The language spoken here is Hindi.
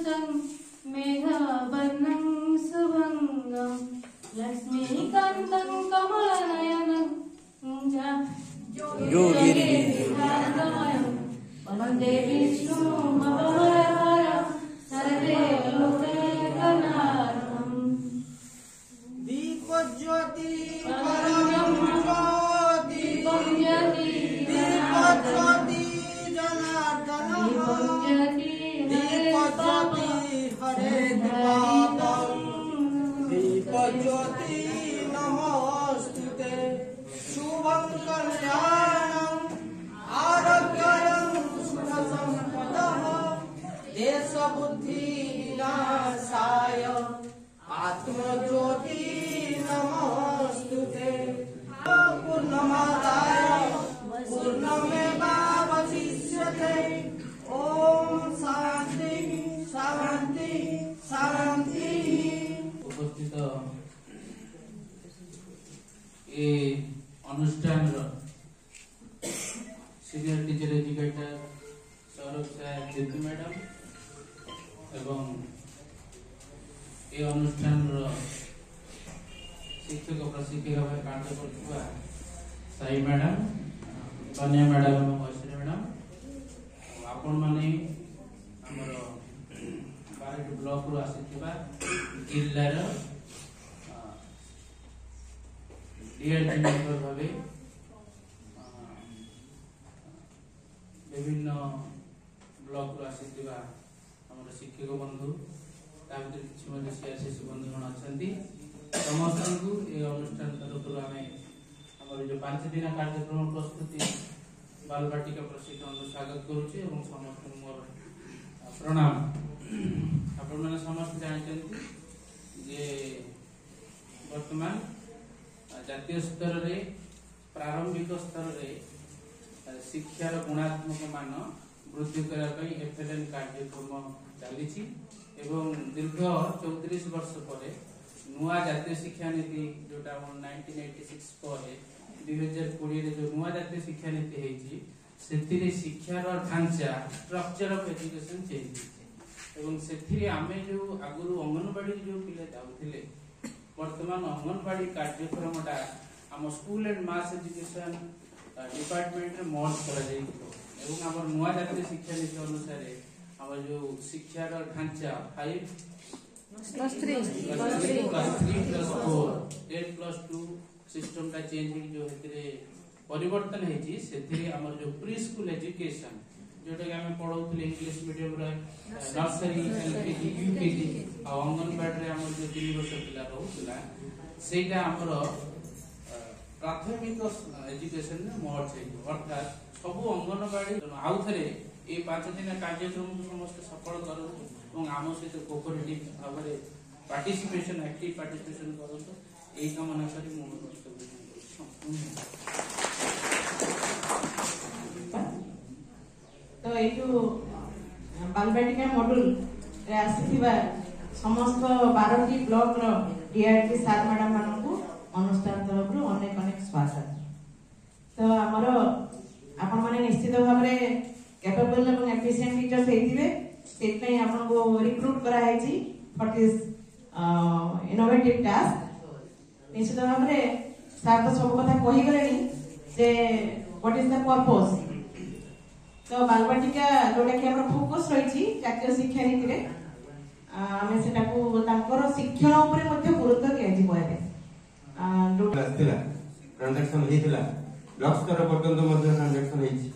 सुतं मेघवर्णं सुभङ्गं लक्ष्मीकान्तं कमलनयनं योगिनिर्विघ्नमयं वन्दे विष्णुं भवभयहरं सर्वलोकैकनाथम्। दीपज्योति दीपज्योति नमोस्तुते शुभं कल्याणं आरोग्यं सुखसम्पदः देशबुद्धिविनाशाय आत्मज्योति नमोस्तुते पूर्णमादाय पूर्णमेवावशिष्यते। ओम शांति शांति शांति। उपस्थित ए अनुष्ठान सीनियर टीचर एजुकेटर सौरभ साहेब ज्योति मैडम एवं ए अनुष्ठान शिक्षक प्रशिक्षक भाव कार्य कर साई मैडम कन्या मैडम और ऐश्वर्या मैडम आपण माने हमर बारट ब्लॉक रो आसीथिबा जिल्लार डीएल मेंबर भावे विभिन्न ब्लॉक रो आसीथिबा हमर शिक्षक बंधु ता भीतर किछि मध्ये सीआरसीसी बंधु जण अछंती समस्त को ए अनुष्ठान तरफ आमे हमर जो 5 दिन कार्यक्रम प्रस्तुति बालबाटिका प्रशिक्षण स्वागत करूचे एवं समस्त मोर प्रणाम। आपण माने समस्त जानते जे वर्तमान जातीय स्तर रे प्रारंभिक स्तर रे शिक्षार गुणात्मक मान वृद्धि करा पई एफएलएन कार्यक्रम चलीछि एवं दीर्घ 34 वर्ष परे नुआ जातीय शिक्षा नीति जोटा 1986 परे 2020 रे जो नुआ जातीय शिक्षा नीति हेछि सेथिरे शिक्षार ढांचा स्ट्रक्चर ऑफ एजुकेशन चेंज एवं सेथिरे आमे जो आगुरु अंगनवाड़ी जो पिले जाउथिले वर्तमान अंगनवाड़ी कार्यक्रमटा हम school and mass education department रे मर्ज करा जाई एवं हमर नुआ जातीय शिक्षा नीति अनुसार हमर जो शिक्षार ढांचा 5+3+4 8+2 सिस्टम का चेंज जो हेतरे परिवर्तन हेची सेथिरे हमर जो प्री स्कूल एजुकेशन जोटा कि हमें पढौथले इंग्लिश मीडियम रे नर्सरी एलकेजी यूकेजी आ अंगनवाड़ी रे हमर जो 3 वर्ष पिला रहउतला सेटा हमर प्राथमिक एजुकेशन में मर्ज है अर्थात सब अंगनवाड़ी आउ थरे ए 5 दिन कार्यक्रम को समस्त सफल करू एवं आम सहित कोऑपरेटिव भाबरे पार्टिसिपेशन एक्टिव पार्टिसिपेशन करू ए कामना करी मो तो ये जो बालबाटिका मॉड्यूल रे आसीथिबा समस्त 12टी ब्लॉक रो डीआरटी सार मैडम मानकू अनुष्ठान तरफ रो अनेक अनेक स्वागत। तो हमर आपण माने निश्चित भाव रे कैपेबल एवं एफिशिएंट टीचर्स हेतिबे सेट नै आपण को रिक्रूट करा हेची फॉर दिस इनोवेटिव टास्क। निश्चित भाव रे सार तो सब कथा कहि गलेनी जे व्हाट इज द पर्पस। तो बालबाटिका जोटा कि हमर फोकस रहिछि जातीय शिक्षा नीति रे हमें सेटा को तांकर शिक्षण ऊपर मध्ये गुरुत्व दियाजि परे ट्रांजैक्शन हेतिला ब्लॉक स्तर पर्यंत मध्ये ट्रांजैक्शन हेछि